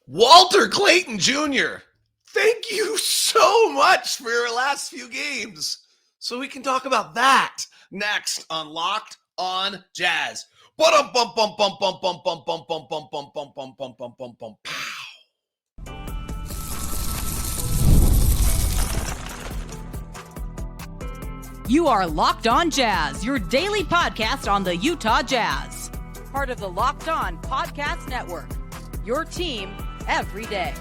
Walter Clayton Jr., thank you so much for your last few games. So we can talk about that next on Locked on Jazz. You are Locked on Jazz, your daily podcast on the Utah Jazz. Part of the Locked on Podcast Network, your team every day.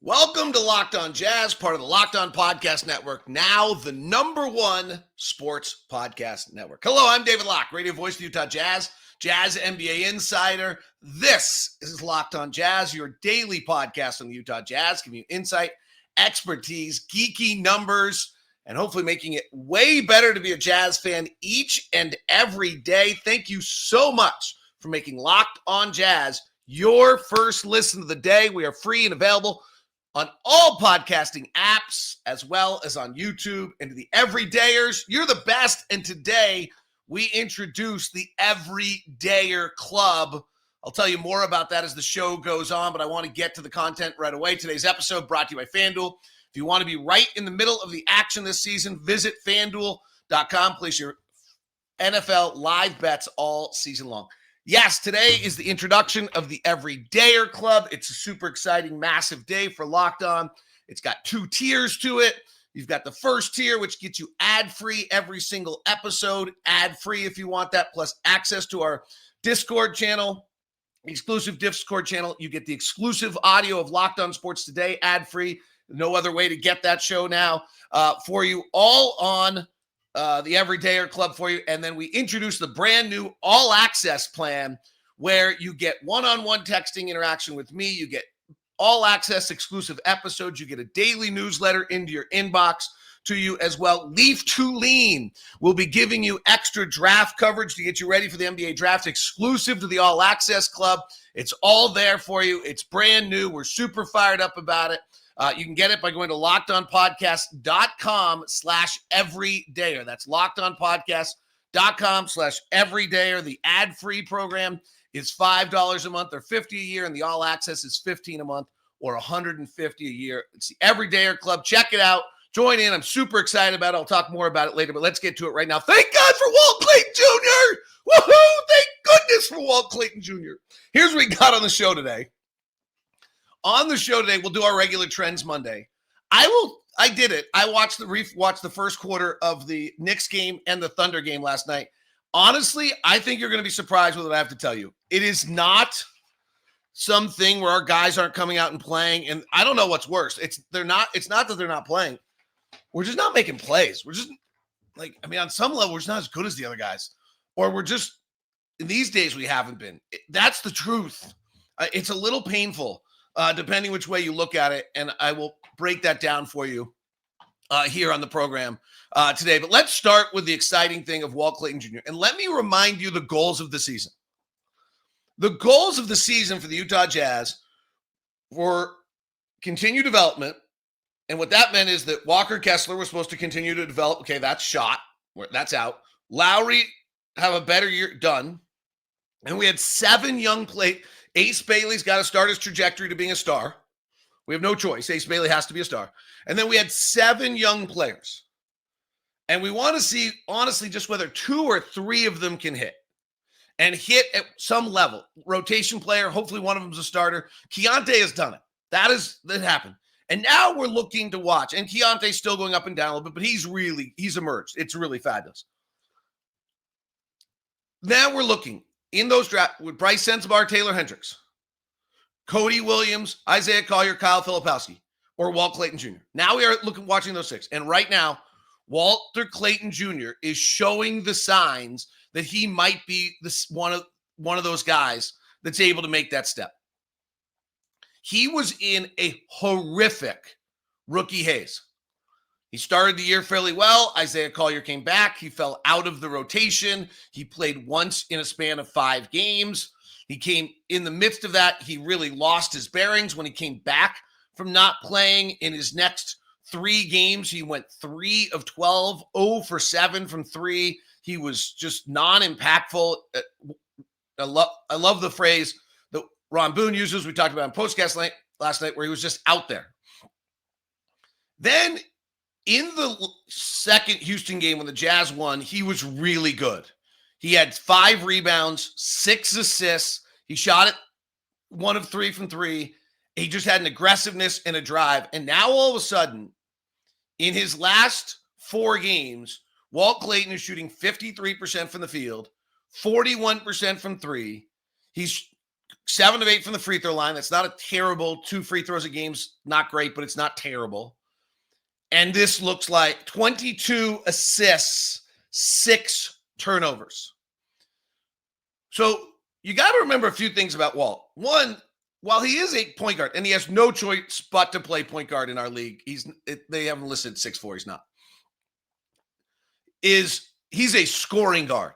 Welcome to Locked on Jazz, part of the Locked on Podcast Network, now the #1 sports podcast network. Hello, I'm David Locke, radio voice of the Utah Jazz, Jazz NBA insider. This is Locked on Jazz, your daily podcast on the Utah Jazz, giving you insight, expertise, geeky numbers, and hopefully making it way better to be a Jazz fan each and every day. Thank you so much for making Locked on Jazz your first listen of the day. We are free and available on all podcasting apps, as well as on YouTube. And to the everydayers, you're the best. And today we introduce the Everydayer Club. I'll tell you more about that as the show goes on, but I want to get to the content right away. Today's episode brought to you by FanDuel. If you want to be right in the middle of the action this season, visit FanDuel.com. Place your NFL live bets all season long. Yes, today is the introduction of the Everydayer Club. It's a super exciting, massive day for Locked On. It's got 2 tiers to it. You've got the first tier, which gets you ad-free every single episode, ad-free if you want that, plus access to our Discord channel, exclusive Discord channel. You get the exclusive audio of Locked On Sports Today, ad-free. No other way to get that show now for you, all on the Everydayer Club for you. And then we introduce the brand new All Access plan where you get one-on-one texting interaction with me. You get all access exclusive episodes. You get a daily newsletter into your inbox to you as well. Leaf to Lean will be giving you extra draft coverage to get you ready for the NBA draft, exclusive to the All Access Club. It's all there for you. It's brand new. We're super fired up about it. You can get it by going to lockedonpodcast.com/everydayer. That's lockedonpodcast.com/everydayer. The ad-free program is $5 a month or $50 a year, and the all access is $15 a month or $150 a year. It's the Everydayer Club. Check it out. Join in. I'm super excited about it. I'll talk more about it later, but let's get to it right now. Thank God for Walt Clayton Jr. Woohoo! Thank goodness for Walt Clayton Jr. Here's what we got on the show today. On the show today, we'll do our regular Trends Monday. I did it. I watched the first quarter of the Knicks game and the Thunder game last night. Honestly, I think you're going to be surprised with what I have to tell you. It is not something where our guys aren't coming out and playing, and I don't know what's worse. It's not that they're not playing. We're just not making plays. We're just on some level, we're just not as good as the other guys. Or we're just, in these days, we haven't been. That's the truth. It's a little painful. Depending which way you look at it, and I will break that down for you here on the program today. But let's start with the exciting thing of Walt Clayton Jr. And let me remind you the goals of the season. The goals of the season for the Utah Jazz were continued development, and what that meant is that Walker Kessler was supposed to continue to develop. Okay, that's shot. That's out. Lauri have a better year done, and we had 7 young players. Ace Bailey's got to start his trajectory to being a star. We have no choice. Ace Bailey has to be a star. And then we had 7 young players. And we want to see, honestly, just whether 2 or 3 of them can hit. And hit at some level. Rotation player, hopefully one of them is a starter. Keyonte has done it. That happened. And now we're looking to watch. And Keyonte's still going up and down a little bit, but he's emerged. It's really fabulous. Now we're looking. In those drafts, with Brice, Sensabaugh, Taylor Hendricks, Cody Williams, Isaiah Collier, Kyle Filipowski, or Walt Clayton Jr. Now we are watching those 6. And right now, Walter Clayton Jr. is showing the signs that he might be one of those guys that's able to make that step. He was in a horrific rookie haze. He started the year fairly well. Isaiah Collier came back. He fell out of the rotation. He played once in a span of 5 games. He came in the midst of that. He really lost his bearings when he came back from not playing. In his next 3 games, he went 3 of 12, 0 for 7 from 3. He was just non-impactful. I love the phrase, Ron Boone uses. We talked about in postcast last night where he was just out there. Then in the second Houston game when the Jazz won, he was really good. He had 5 rebounds, 6 assists. He shot it 1 of 3 from 3. He just had an aggressiveness and a drive. And now all of a sudden, in his last 4 games, Walt Clayton is shooting 53% from the field, 41% from 3. He's 7 of 8 from the free throw line. That's not a terrible 2 free throws a game's not great, but it's not terrible. And this looks like 22 assists, 6 turnovers. So you got to remember a few things about Walt. One, while he is a point guard, and he has no choice but to play point guard in our league, they haven't listed 6'4", he's not. He's a scoring guard.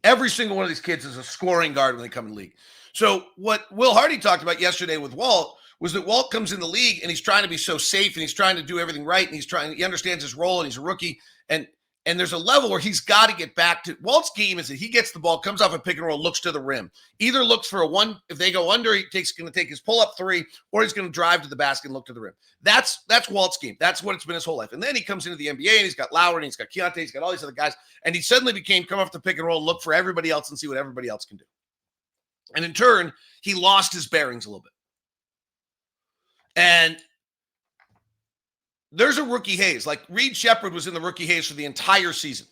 Every single one of these kids is a scoring guard when they come in the league. So what Will Hardy talked about yesterday with Walt was that Walt comes in the league and he's trying to be so safe and he's trying to do everything right and he understands his role and he's a rookie and there's a level where he's got to get back to Walt's game is that he gets the ball, comes off a pick and roll, looks to the rim. Either looks for a one, if they go under, he's going to take his pull-up 3, or he's going to drive to the basket and look to the rim. That's Walt's game. That's what it's been his whole life. And then he comes into the NBA and he's got Lauri and he's got Keyonte, he's got all these other guys, and he suddenly come off the pick and roll, look for everybody else and see what everybody else can do. And in turn, he lost his bearings a little bit. And there's a rookie haze. Like Reed Shepherd was in the rookie haze for the entire season.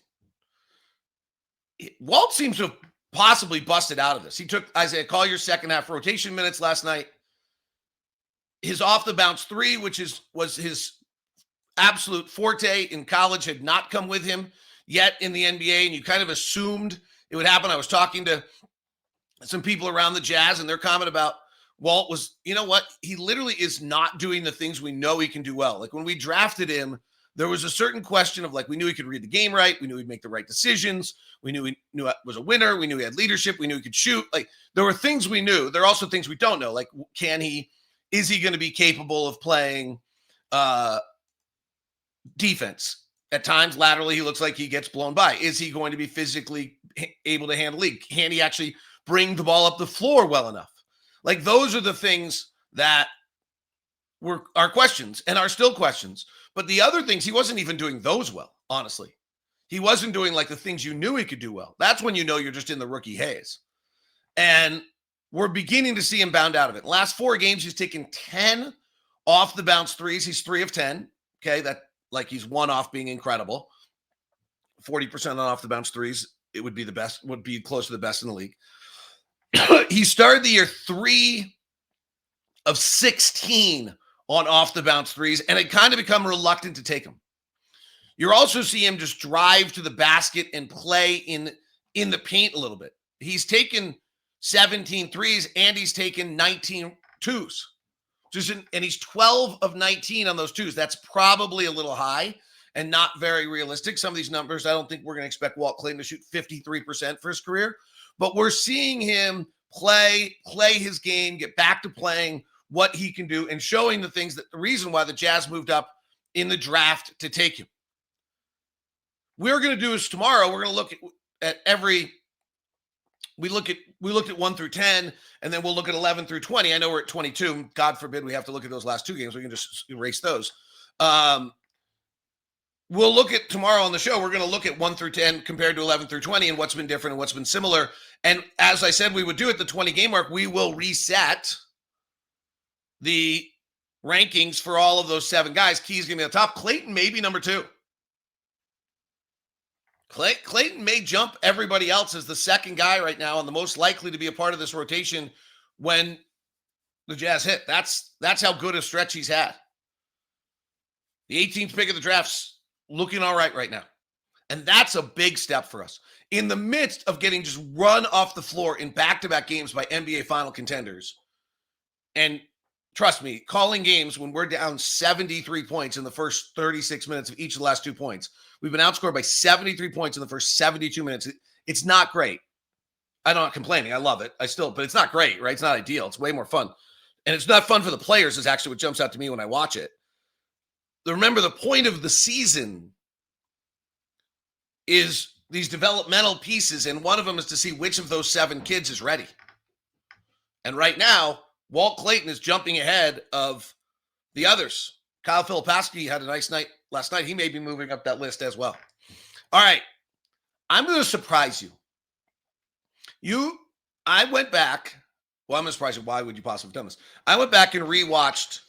Walt seems to have possibly busted out of this. He took Isaiah Collier's second half rotation minutes last night. His off the bounce 3, which was his absolute forte in college, had not come with him yet in the NBA, and you kind of assumed it would happen. I was talking to some people around the Jazz, and their comment about Walt was, you know what? He literally is not doing the things we know he can do well. Like when we drafted him, there was a certain question of like, we knew he could read the game right. We knew he'd make the right decisions. We knew he was a winner. We knew he had leadership. We knew he could shoot. Like there were things we knew. There are also things we don't know. Like, is he going to be capable of playing defense? At times, laterally, he looks like he gets blown by. Is he going to be physically able to handle league? Can he actually bring the ball up the floor well enough? Like those are the things that were our questions and are still questions. But the other things, he wasn't even doing those well, honestly. He wasn't doing like the things you knew he could do well. That's when you know you're just in the rookie haze. And we're beginning to see him bound out of it. Last 4 games, he's taken 10 off the bounce 3s. He's 3 of 10. Okay, that like he's 1 off being incredible. 40% on off the bounce 3s. It would be the best, would be close to the best in the league. He started the year 3 of 16 on off the bounce 3s, and it kind of become reluctant to take them. You're also seeing him just drive to the basket and play in the paint a little bit. He's taken 17 threes and he's taken 19 twos. And he's 12 of 19 on those twos. That's probably a little high and not very realistic. Some of these numbers, I don't think we're going to expect Walt Clayton to shoot 53% for his career. But we're seeing him play his game, get back to playing what he can do and showing the things that the reason why the Jazz moved up in the draft to take him. We're going to do is tomorrow, we're going to look at every, we looked at 1 through 10, and then we'll look at 11 through 20. I know we're at 22. God forbid we have to look at those last 2 games. We can just erase those. We'll look at tomorrow on the show. We're going to look at 1 through 10 compared to 11 through 20 and what's been different and what's been similar. And as I said, we would do at the 20 game mark, we will reset the rankings for all of those 7 guys. Key's going to be on top. Clayton may be number 2. Clayton may jump everybody else as the second guy right now and the most likely to be a part of this rotation when the Jazz hit. That's how good a stretch he's had. The 18th pick of the draft's looking all right now. And that's a big step for us. In the midst of getting just run off the floor in back-to-back games by NBA final contenders. And trust me, calling games when we're down 73 points in the first 36 minutes of each of the last 2 points. We've been outscored by 73 points in the first 72 minutes. It's not great. I'm not complaining. I love it. But it's not great, right? It's not ideal. It's way more fun. And it's not fun for the players is actually what jumps out to me when I watch it. Remember, the point of the season is these developmental pieces, and one of them is to see which of those 7 kids is ready. And right now, Walt Clayton is jumping ahead of the others. Kyle Filipowski had a nice night last night. He may be moving up that list as well. All right. I'm going to surprise you. I went back. Well, I'm going to surprise you. Why would you possibly have done this? I went back and rewatched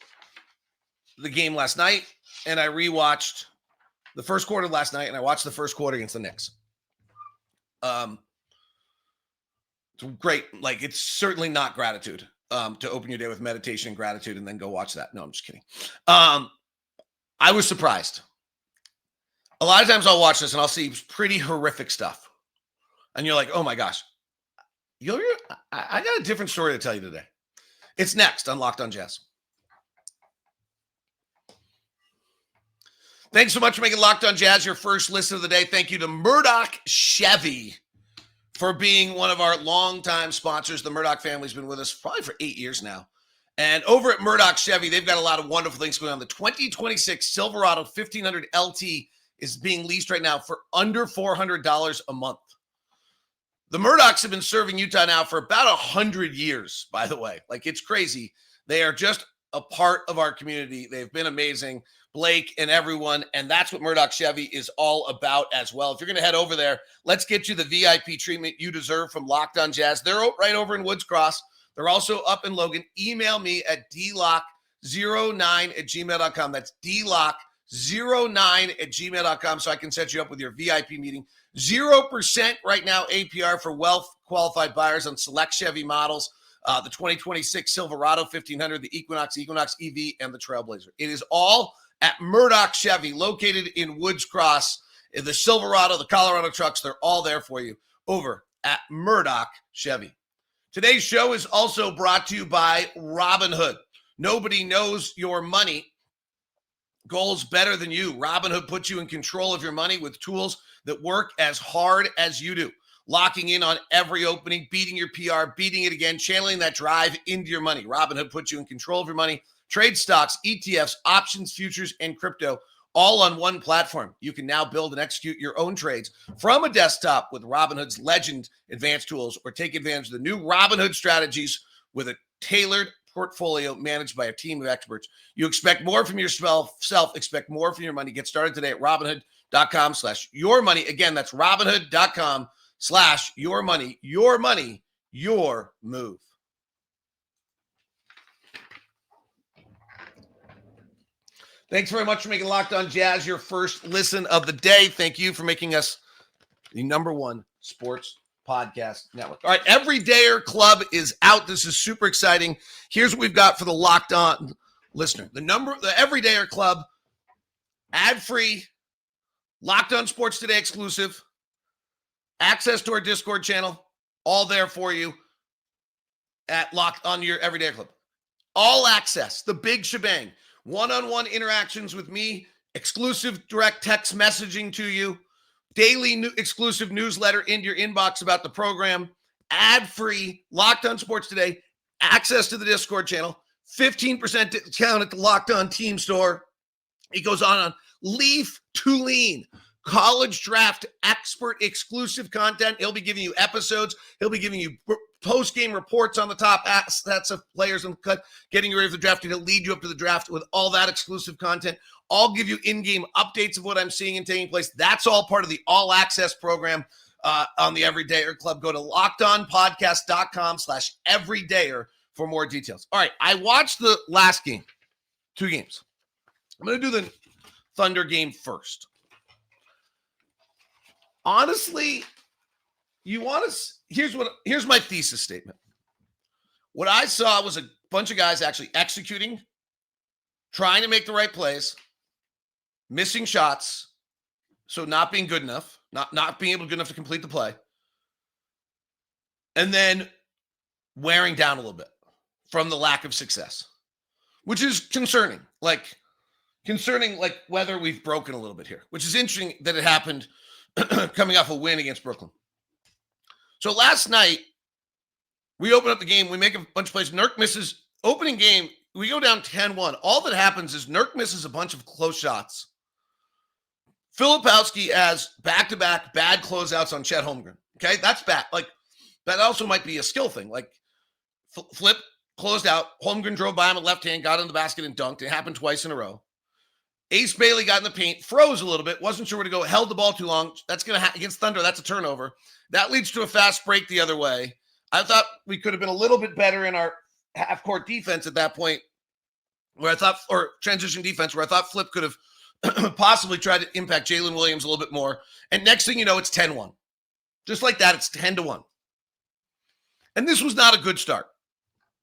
the game last night, and I rewatched the first quarter last night, and I watched the first quarter against the Knicks. It's great. Like, it's certainly not gratitude to open your day with meditation and gratitude and then go watch that. No, I'm just kidding. I was surprised. A lot of times I'll watch this and I'll see pretty horrific stuff. And you're like, oh my gosh. I got a different story to tell you today. It's next on Locked On Jazz. Thanks so much for making Locked On Jazz your first listen of the day. Thank you to Murdoch Chevy for being one of our longtime sponsors. The Murdoch family's been with us probably for 8 years now. And over at Murdoch Chevy, they've got a lot of wonderful things going on. The 2026 Silverado 1500 LT is being leased right now for under $400 a month. The Murdochs have been serving Utah now for about 100 years, by the way. Like, it's crazy. They are just a part of our community. They've been amazing. Blake and everyone, and that's what Murdoch Chevy is all about as well. If you're going to head over there, let's get you the VIP treatment you deserve from Locked On Jazz. They're right over in Woods Cross. They're also up in Logan. Email me at dlock09@gmail.com. That's dlock09@gmail.com so I can set you up with your VIP meeting. 0% right now APR for wealth-qualified buyers on select Chevy models. The 2026 Silverado 1500, the Equinox EV, and the Trailblazer. It is all at Murdoch Chevy, located in Woods Cross. The Silverado, the Colorado trucks, they're all there for you over at Murdoch Chevy. Today's show is also brought to you by Robinhood. Nobody knows your money goals better than you. Robinhood puts you in control of your money with tools that work as hard as you do. Locking in on every opening, beating your PR, beating it again, channeling that drive into your money. Robinhood puts you in control of your money. Trade stocks, ETFs, options, futures, and crypto, all on one platform. You can now build and execute your own trades from a desktop with Robinhood's Legend advanced tools, or take advantage of the new Robinhood strategies with a tailored portfolio managed by a team of experts. You expect more from yourself, expect more from your money. Get started today at Robinhood.com/yourmoney. Again, that's Robinhood.com/yourmoney. Your money, your move. Thanks very much for making Locked On Jazz your first listen of the day. Thank you for making us the #1 sports podcast network. All right, Everydayer Club is out. This is super exciting. Here's what we've got for the Locked On listener. The Everydayer Club, ad-free, Locked On Sports Today exclusive, access to our Discord channel, all there for you at Locked On your Everydayer Club. All access, the big shebang. One-on-one interactions with me, exclusive direct text messaging to you, daily exclusive newsletter into your inbox about the program, ad-free, Locked On Sports Today, access to the Discord channel, 15% discount at the Locked On Team Store. It goes on Leaf to Lean, college draft expert exclusive content. He'll be giving you episodes. He'll be giving you post-game reports on the top stats of players and getting you ready for the draft, and he'll lead you up to the draft with all that exclusive content. I'll give you in-game updates of what I'm seeing and taking place. That's all part of the all-access program on the Everydayer Club. Go to lockedonpodcast.com/everydayer for more details. All right, I watched the last game, 2 games. I'm going to do the Thunder game first. Honestly, here's my thesis statement. What I saw was a bunch of guys actually executing, trying to make the right plays, missing shots, so not being good enough, not being able to good enough to complete the play, and then wearing down a little bit from the lack of success, which is concerning. Like whether we've broken a little bit here, which is interesting that it happened coming off a win against Brooklyn. So last night, we open up the game. We make a bunch of plays. Nurk misses opening game. We go down 10-1. All that happens is Nurk misses a bunch of close shots. Filipowski has back-to-back bad closeouts on Chet Holmgren. Okay, that's bad. Like, that also might be a skill thing. Like, Flip closed out. Holmgren drove by him with left hand, got in the basket and dunked. It happened twice in a row. Ace Bailey got in the paint, froze a little bit, wasn't sure where to go, held the ball too long. That's going to against Thunder, that's a turnover. That leads to a fast break the other way. I thought we could have been a little bit better in our half-court defense at that point, where I thought, or transition defense, where I thought Flip could have possibly tried to impact Jalen Williams a little bit more. And next thing you know, it's 10-1. Just like that, it's 10-1. And this was not a good start.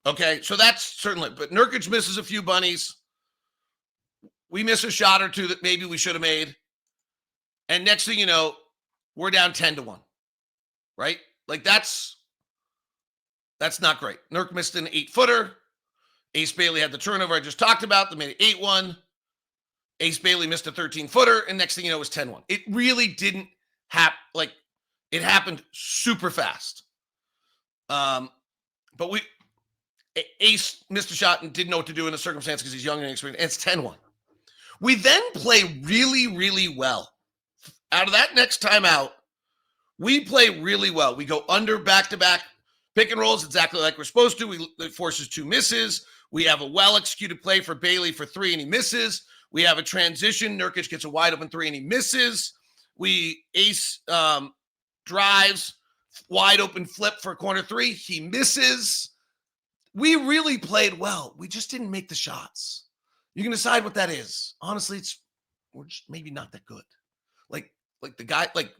Okay, so that's certainly, but Nurkic misses a few bunnies. We miss a shot or two that maybe we should have made. And next thing you know, we're down 10-1. Right? Like that's not great. Nurk missed an 8-footer. Ace Bailey had the turnover I just talked about. They made it 8-1. Ace Bailey missed a 13-footer. And next thing you know, it was 10-1. It really didn't happen. Like, it happened super fast. But Ace missed a shot and didn't know what to do in the circumstance because he's young and inexperienced. And it's 10-1. We then play really, really well. Out of that next timeout, we play really well. We go under back-to-back pick and rolls exactly like we're supposed to. It forces 2 misses. We have a well-executed play for Bailey for 3, and he misses. We have a transition. Nurkic gets a wide-open 3, and he misses. Ace drives, wide-open flip for a corner 3. He misses. We really played well. We just didn't make the shots. You can decide what that is. Honestly, we're just maybe not that good.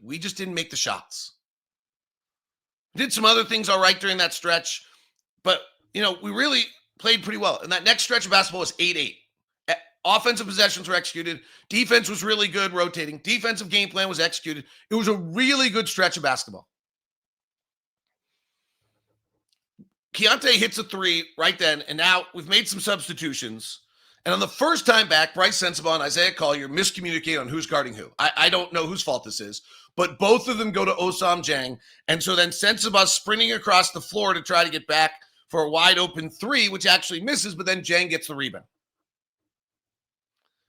We just didn't make the shots. Did some other things all right during that stretch, but, we really played pretty well. And that next stretch of basketball was 8-8. Offensive possessions were executed. Defense was really good, rotating. Defensive game plan was executed. It was a really good stretch of basketball. Keyonte hits a 3 right then, and now we've made some substitutions. And on the first time back, Brice Sensabaugh and Isaiah Collier miscommunicate on who's guarding who. I don't know whose fault this is, but both of them go to Osam Jang. And so then Sensabaugh sprinting across the floor to try to get back for a wide open 3, which actually misses, but then Jang gets the rebound.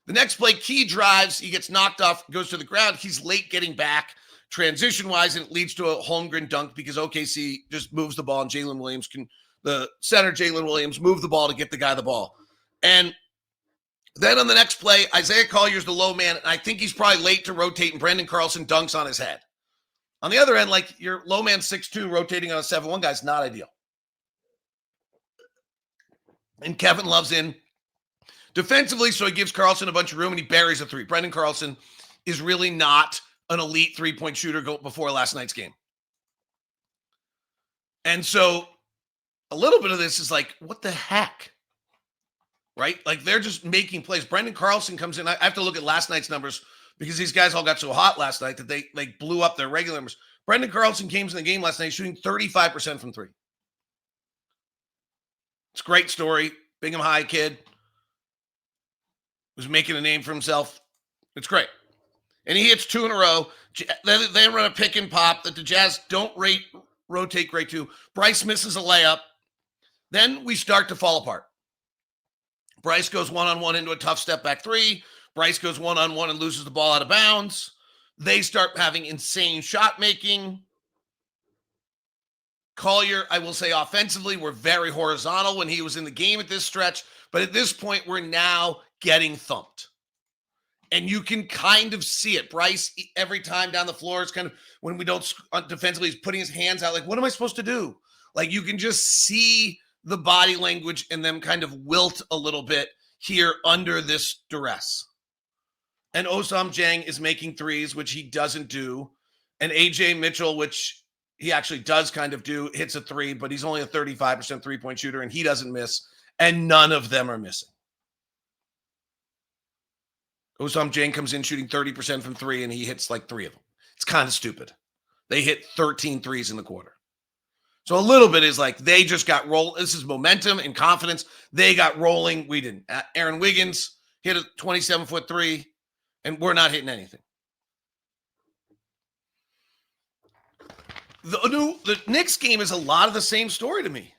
The next play, Key drives. He gets knocked off, goes to the ground. He's late getting back transition-wise, and it leads to a Holmgren dunk because OKC just moves the ball, and the center, Jalen Williams, move the ball to get the guy the ball. And then on the next play, Isaiah Collier's the low man, and I think he's probably late to rotate, and Brandon Carlson dunks on his head. On the other end, your low man 6'2", rotating on a 7'1" guy is not ideal. And Kevin Love's in defensively, so he gives Carlson a bunch of room, and he buries a 3. Brandon Carlson is really not an elite three-point shooter before last night's game. And so a little bit of this is like, what the heck? Right? Like, they're just making plays. Brandon Carlson comes in. I have to look at last night's numbers because these guys all got so hot last night that they blew up their regular numbers. Brandon Carlson came in the game last night shooting 35% from 3. It's a great story. Bingham High kid was making a name for himself. It's great. And he hits 2 in a row. They run a pick and pop that the Jazz don't rotate great to. Brice misses a layup. Then we start to fall apart. Brice goes one-on-one into a tough step-back 3. Brice goes one-on-one and loses the ball out of bounds. They start having insane shot-making. Collier, I will say offensively, we're very horizontal when he was in the game at this stretch. But at this point, we're now getting thumped. And you can kind of see it. Brice, every time down the floor, it's kind of, when we don't defensively, he's putting his hands out like, what am I supposed to do? Like, you can just see the body language and them kind of wilt a little bit here under this duress. And Osam Jang is making 3s, which he doesn't do. And AJ Mitchell, which he actually does kind of do, hits a 3, but he's only a 35% three-point shooter, and he doesn't miss. And none of them are missing. Osam Jang comes in shooting 30% from 3, and he hits like 3 of them. It's kind of stupid. They hit 13 threes in the quarter. So a little bit is like they just got roll. This is momentum and confidence. They got rolling. We didn't. Aaron Wiggins hit a 27-foot 3, and we're not hitting anything. The Knicks game is a lot of the same story to me.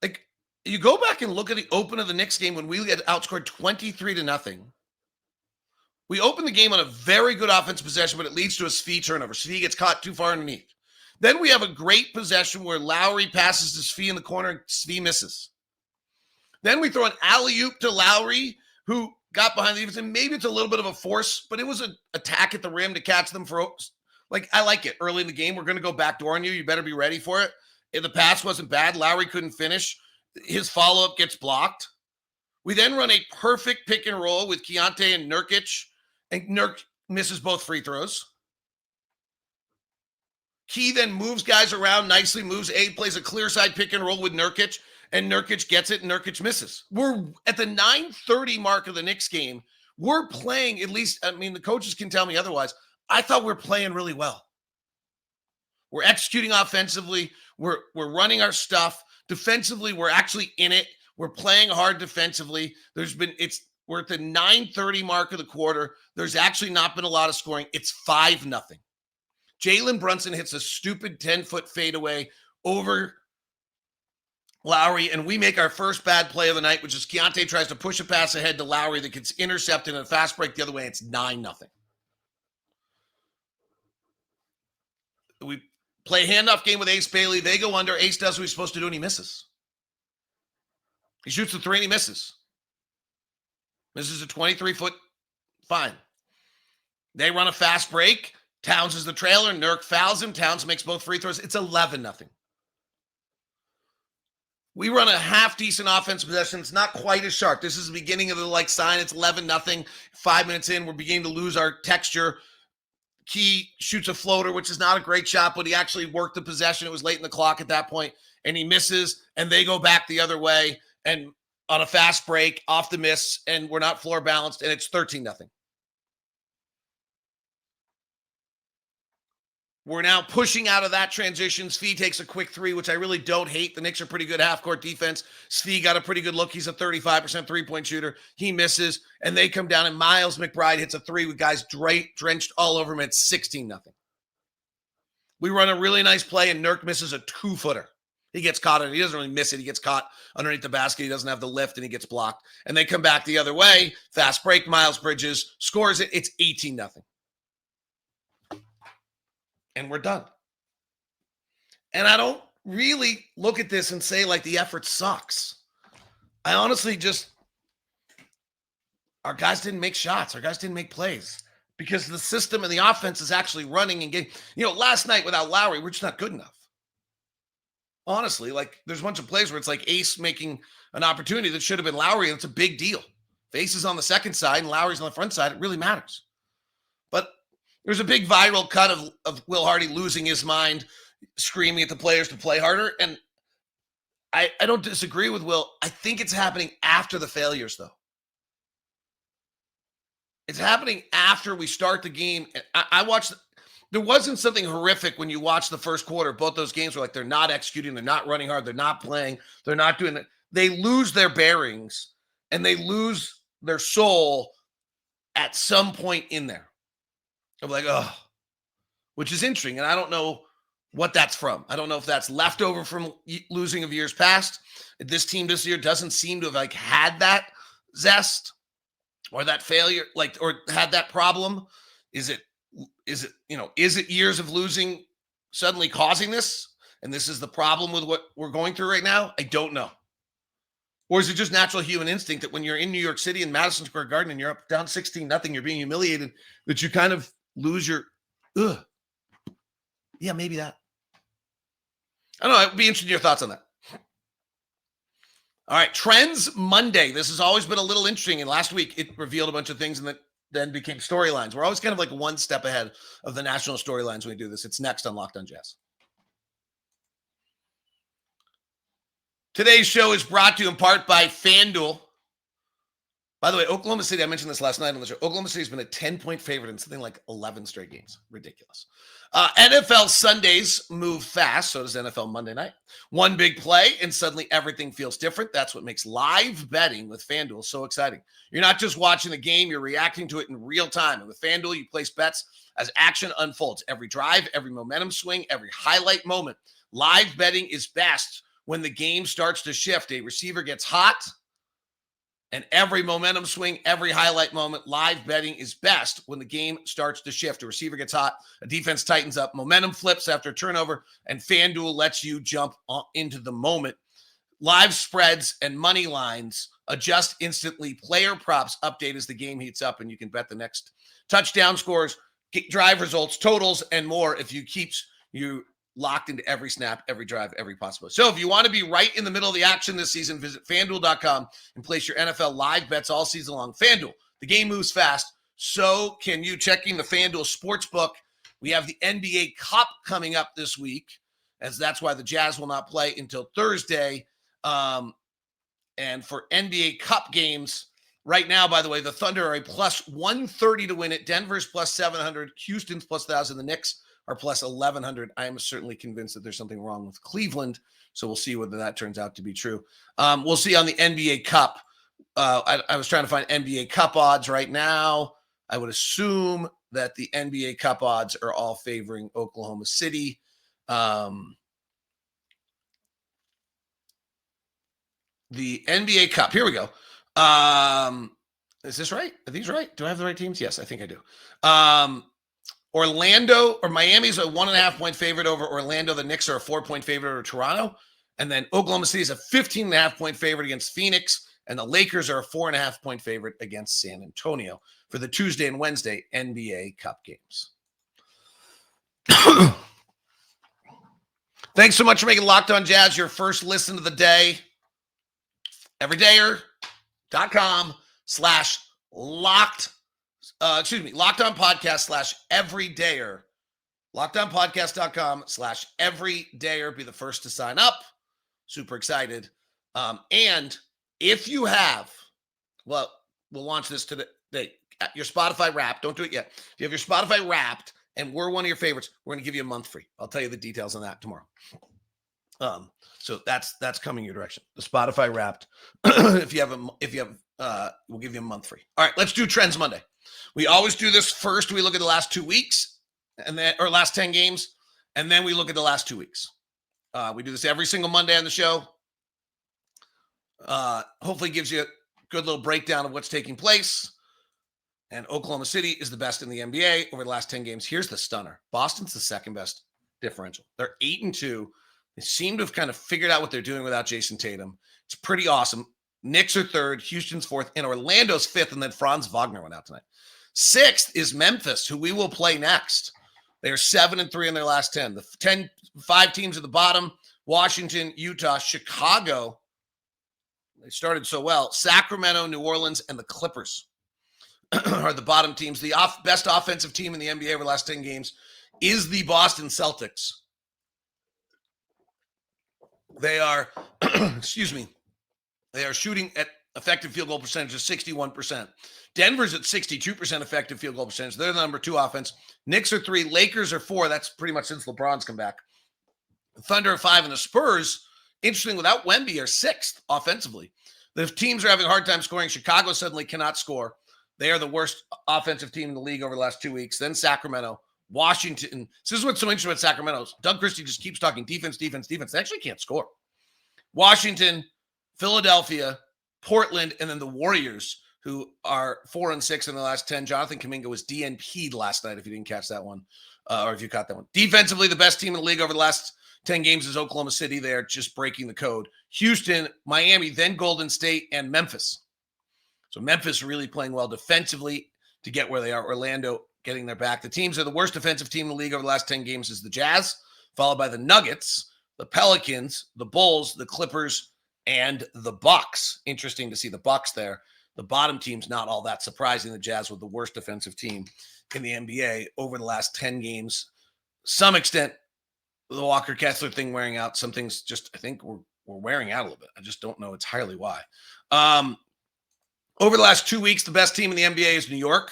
Like, you go back and look at the open of the Knicks game when we had outscored 23-0. We opened the game on a very good offensive possession, but it leads to a Svi turnover. Svi gets caught too far underneath. Then we have a great possession where Lauri passes to Svi in the corner and Svi misses. Then we throw an alley-oop to Lauri, who got behind the defense, and maybe it's a little bit of a force, but it was an attack at the rim to catch them for, like, I like it. Early in the game, we're going to go backdoor on you. You better be ready for it. If the pass wasn't bad, Lauri couldn't finish. His follow-up gets blocked. We then run a perfect pick and roll with Keyonte and Nurkic, and Nurk misses both free throws. Key then moves guys around nicely, plays a clear side pick and roll with Nurkic, and Nurkic gets it, and Nurkic misses. We're at the 9:30 mark of the Knicks game. We're playing, at least, I mean, the coaches can tell me otherwise. I thought we're playing really well. We're executing offensively. We're running our stuff. Defensively, we're actually in it. We're playing hard defensively. We're at the 9:30 mark of the quarter. There's actually not been a lot of scoring. It's 5-0. Jalen Brunson hits a stupid 10-foot fadeaway over Lauri, and we make our first bad play of the night, which is Keyonte tries to push a pass ahead to Lauri that gets intercepted in a fast break the other way. It's 9-0. We play a handoff game with Ace Bailey. They go under. Ace does what he's supposed to do, and he misses. He shoots the 3, and he misses. Misses a 23-foot fine. They run a fast break. Towns is the trailer. Nurk fouls him. Towns makes both free throws. It's 11-0. We run a half-decent offense possession. It's not quite as sharp. This is the beginning of the sign. It's 11-0. 5 minutes in, we're beginning to lose our texture. Key shoots a floater, which is not a great shot, but he actually worked the possession. It was late in the clock at that point, and he misses, and they go back the other way, and on a fast break, off the miss, and we're not floor balanced, and it's 13-0. We're now pushing out of that transition. Svi takes a quick 3, which I really don't hate. The Knicks are pretty good half-court defense. Svi got a pretty good look. He's a 35% three-point shooter. He misses, and they come down, and Miles McBride hits a 3 with guys drenched all over him. It's 16-0. We run a really nice play, and Nurk misses a 2-footer. He gets caught, and he doesn't really miss it. He gets caught underneath the basket. He doesn't have the lift, and he gets blocked. And they come back the other way. Fast break, Miles Bridges scores it. It's 18-0. And we're done. And I don't really look at this and say, the effort sucks. I honestly our guys didn't make shots. Our guys didn't make plays because the system and the offense is actually running and getting, last night without Lauri, we're just not good enough. Honestly, there's a bunch of plays where it's Ace making an opportunity that should have been Lauri, and it's a big deal. If Ace is on the second side and Lauri's on the front side, it really matters. But there's a big viral cut of Will Hardy losing his mind, screaming at the players to play harder. And I don't disagree with Will. I think it's happening after the failures, though. It's happening after we start the game. I watched. There wasn't something horrific when you watch the first quarter. Both those games were they're not executing, they're not running hard, they're not playing, they're not doing it. They lose their bearings and they lose their soul at some point in there. I'm which is interesting. And I don't know what that's from. I don't know if that's leftover from losing of years past. This team this year doesn't seem to have had that zest or that failure, or had that problem. Is it years of losing suddenly causing this? And this is the problem with what we're going through right now? I don't know. Or is it just natural human instinct that when you're in New York City in Madison Square Garden and you're up down 16-0, you're being humiliated, that you kind of lose your, yeah, maybe that. I don't know. I'd be interested in your thoughts on that. All right. Trends Monday. This has always been a little interesting. And last week it revealed a bunch of things and then became storylines. We're always kind of one step ahead of the national storylines when we do this. It's next on Locked on Jazz. Today's show is brought to you in part by FanDuel. By the way, Oklahoma City, I mentioned this last night on the show. Oklahoma City has been a 10-point favorite in something like 11 straight games. Ridiculous. NFL Sundays move fast. So does NFL Monday night. One big play, and suddenly everything feels different. That's what makes live betting with FanDuel so exciting. You're not just watching the game, you're reacting to it in real time. And with FanDuel, you place bets as action unfolds. Every drive, every momentum swing, every highlight moment. Live betting is best when the game starts to shift. A receiver gets hot, And every momentum swing, every highlight moment, live betting is best when the game starts to shift. A receiver gets hot, a defense tightens up, momentum flips after a turnover, and FanDuel lets you jump into the moment. Live spreads and money lines adjust instantly. Player props update as the game heats up, and you can bet the next touchdown scores, drive results, totals, and more if you keeps you locked into every snap, every drive, every possibility. So if you want to be right in the middle of the action this season, visit FanDuel.com and place your NFL live bets all season long. FanDuel, the game moves fast. So can you. Checking the FanDuel Sportsbook. We have the NBA Cup coming up this week, as that's why the Jazz will not play until Thursday. And for NBA Cup games, right now, by the way, the Thunder are a plus 130 to win it. Denver's plus 700. Houston's plus 1,000. The Knicks are plus 1,100. I am certainly convinced that there's something wrong with Cleveland, so we'll see whether that turns out to be true. We'll see on the NBA Cup. I was trying to find NBA Cup odds right now. I would assume that the NBA Cup odds are all favoring Oklahoma City. The NBA Cup. Here we go. Is this right? Are these right? Do I have the right teams? Yes, I think I do. Orlando or Miami's a 1.5-point favorite over Orlando. The Knicks are a 4-point favorite over Toronto. And then Oklahoma City is a 15.5-point favorite against Phoenix. And the Lakers are a 4.5-point favorite against San Antonio for the Tuesday and Wednesday NBA Cup games. Thanks so much for making Locked On Jazz your first listen of the day. Everydayer.com/locked. Locked On Podcast /everydayer. LockedOnPodcast.com/everydayer. Be the first to sign up. Super excited. And if you have, well, we'll launch this today. Your Spotify Wrapped. Don't do it yet. If you have your Spotify Wrapped and we're one of your favorites, we're going to give you a month free. I'll tell you the details on that tomorrow. So that's coming your direction. The Spotify Wrapped. If you have, we'll give you a month free. All right, let's do Trends Monday. We always do this first. We look at the last 2 weeks or last 10 games, and then we look at the last 2 weeks. We do this every single Monday on the show. Hopefully gives you a good little breakdown of what's taking place. And Oklahoma City is the best in the NBA over the last 10 games. Here's the stunner. Boston's the second best differential. They're 8-2. They seem to have kind of figured out what they're doing without Jason Tatum. It's pretty awesome. Knicks are third, Houston's fourth, and Orlando's fifth, and then Franz Wagner went out tonight. Sixth is Memphis, who we will play next. They are 7-3 in their last 10. The 5 teams at the bottom: Washington, Utah, Chicago. They started so well. Sacramento, New Orleans, and the Clippers are the bottom teams. The best offensive team in the NBA over the last 10 games is the Boston Celtics. They are, they are shooting at effective field goal percentage of 61%. Denver's at 62% effective field goal percentage. They're the number 2 offense. Knicks are 3. Lakers are 4. That's pretty much since LeBron's come back. The Thunder are 5. And the Spurs, interesting, without Wemby, are 6th offensively. The teams are having a hard time scoring. Chicago suddenly cannot score. They are the worst offensive team in the league over the last 2 weeks. Then Sacramento, Washington. This is what's so interesting about Sacramento. Doug Christie just keeps talking defense. They actually can't score. Washington, Philadelphia, Portland, and then the Warriors, who are 4-6 in the last 10. Jonathan Kuminga was DNP'd last night, if you didn't catch that one, or if you caught that one. Defensively, the best team in the league over the last 10 games is Oklahoma City. They're just breaking the code. Houston, Miami, then Golden State, and Memphis. So Memphis really playing well defensively to get where they are. Orlando getting their back. The teams are the worst defensive team in the league over the last 10 games is the Jazz, followed by the Nuggets, the Pelicans, the Bulls, the Clippers, and the Bucks. Interesting to see the Bucks there. The bottom team's not all that surprising. The Jazz were the worst defensive team in the NBA over the last 10 games. Some extent, the Walker Kessler thing wearing out. Some things just, I think, we're wearing out a little bit. I just don't know entirely why. Over the last 2 weeks, the best team in the NBA is New York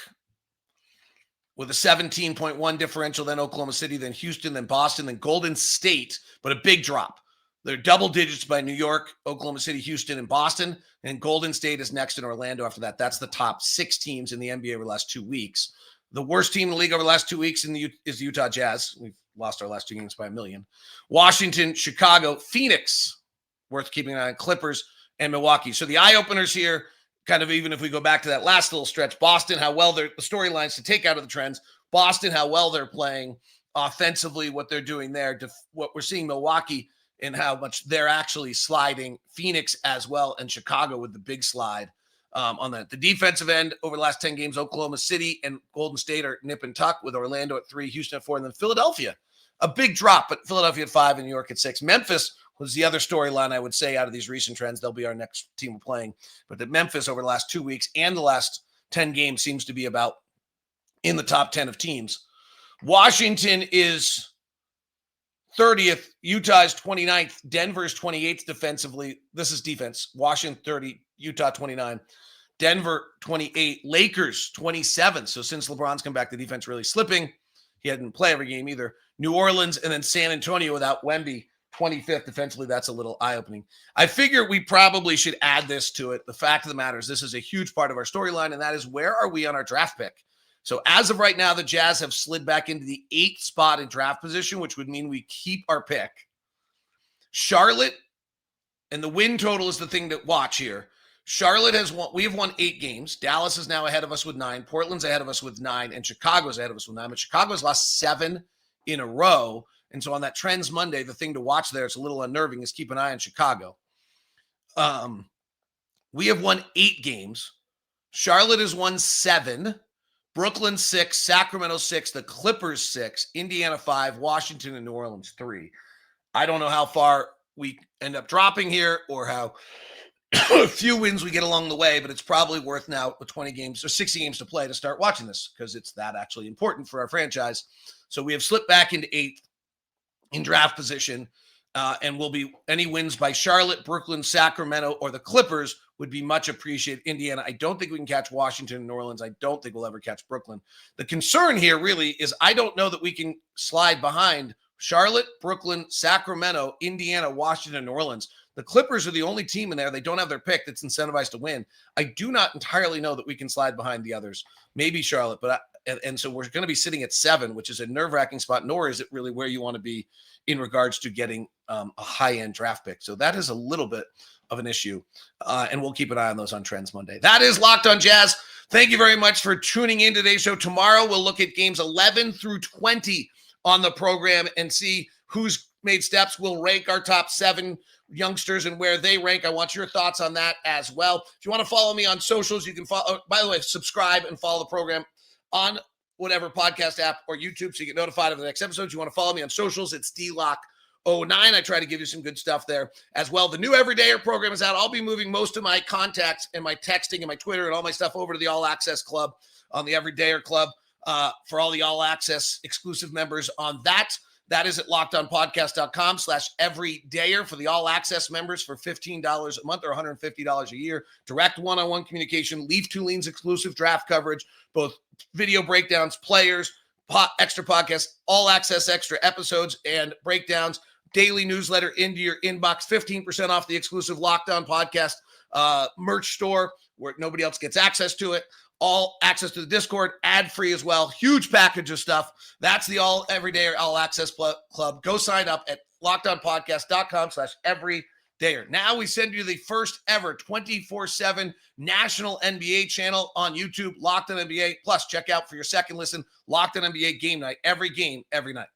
with a 17.1 differential, then Oklahoma City, then Houston, then Boston, then Golden State, but a big drop. They're double digits by New York, Oklahoma City, Houston, and Boston, and Golden State is next in Orlando after that. That's the top 6 teams in the NBA over the last 2 weeks. The worst team in the league over the last 2 weeks is the Utah Jazz. We've lost our last 2 games by 1 million. Washington, Chicago, Phoenix, worth keeping an eye on, Clippers, and Milwaukee. So the eye-openers here, kind of even if we go back to that last little stretch, Boston, how well the storylines to take out of the trends, Boston, how well they're playing offensively, what they're doing there, what we're seeing Milwaukee and how much they're actually sliding, Phoenix as well, and Chicago with the big slide on that. The defensive end over the last 10 games, Oklahoma City and Golden State are nip and tuck with Orlando at 3, Houston at 4, and then Philadelphia. A big drop, but Philadelphia at 5 and New York at 6. Memphis was the other storyline, I would say, out of these recent trends. They'll be our next team we're playing. But the Memphis over the last 2 weeks and the last 10 games seems to be about in the top 10 of teams. Washington is 30th. Utah is 29th. Denver is 28th defensively. This is defense. Washington 30, Utah 29. Denver 28. Lakers 27. So since LeBron's come back, the defense really slipping. He hadn't played every game either. New Orleans and then San Antonio without Wemby, 25th defensively. That's a little eye-opening. I figure we probably should add this to it. The fact of the matter is this is a huge part of our storyline, and that is where are we on our draft pick? So as of right now, the Jazz have slid back into the 8th spot in draft position, which would mean we keep our pick. Charlotte, and the win total is the thing to watch here. Charlotte has won. We have won 8 games. Dallas is now ahead of us with 9. Portland's ahead of us with 9. And Chicago's ahead of us with 9. But Chicago's lost 7 in a row. And so on that Trends Monday, the thing to watch there, it's a little unnerving, is keep an eye on Chicago. We have won 8 games. Charlotte has won 7. Brooklyn 6, Sacramento 6, the Clippers 6, Indiana 5, Washington and New Orleans 3. I don't know how far we end up dropping here or how few wins we get along the way, but it's probably worth now with 20 games or 60 games to play to start watching this because it's that actually important for our franchise. So we have slipped back into 8th in draft position, and will be any wins by Charlotte, Brooklyn, Sacramento, or the Clippers would be much appreciated. Indiana, I don't think we can catch Washington and New Orleans. I don't think we'll ever catch Brooklyn. The concern here really is I don't know that we can slide behind Charlotte, Brooklyn, Sacramento, Indiana, Washington, and New Orleans. The Clippers are the only team in there. They don't have their pick that's incentivized to win. I do not entirely know that we can slide behind the others. Maybe Charlotte, but and so we're going to be sitting at 7, which is a nerve-wracking spot, nor is it really where you want to be in regards to getting a high-end draft pick. So that is a little bit of an issue, and we'll keep an eye on those on Trends Monday. That is Locked on Jazz. Thank you very much for tuning in today's show. Tomorrow we'll look at games 11 through 20 on the program and see who's made steps. We'll rank our top 7 youngsters and where they rank. I want your thoughts on that as well. If you want to follow me on socials, you can follow. By the way, subscribe and follow the program on whatever podcast app or YouTube so you get notified of the next episode. You want to follow me on socials, it's DLock09. I try to give you some good stuff there as well. The new Everydayer program is out. I'll be moving most of my contacts and my texting and my Twitter and all my stuff over to the All Access Club on the Everydayer Club for all the All Access exclusive members on that. That is at lockedonpodcast.com/everydayer for the All Access members for $15 a month or $150 a year. Direct one-on-one communication, Leaf Tuline's exclusive draft coverage, both video breakdowns, players, extra podcasts, all access extra episodes and breakdowns, daily newsletter into your inbox, 15% off the exclusive Locked On Podcast merch store where nobody else gets access to it. All access to the Discord, ad-free as well. Huge package of stuff. That's the Everydayer All Access Club. Go sign up at lockedonpodcast.com/everydayer. Now we send you the first ever 24/7 national NBA channel on YouTube, Locked On NBA. Plus, check out for your second listen, Locked On NBA Game Night. Every game, every night.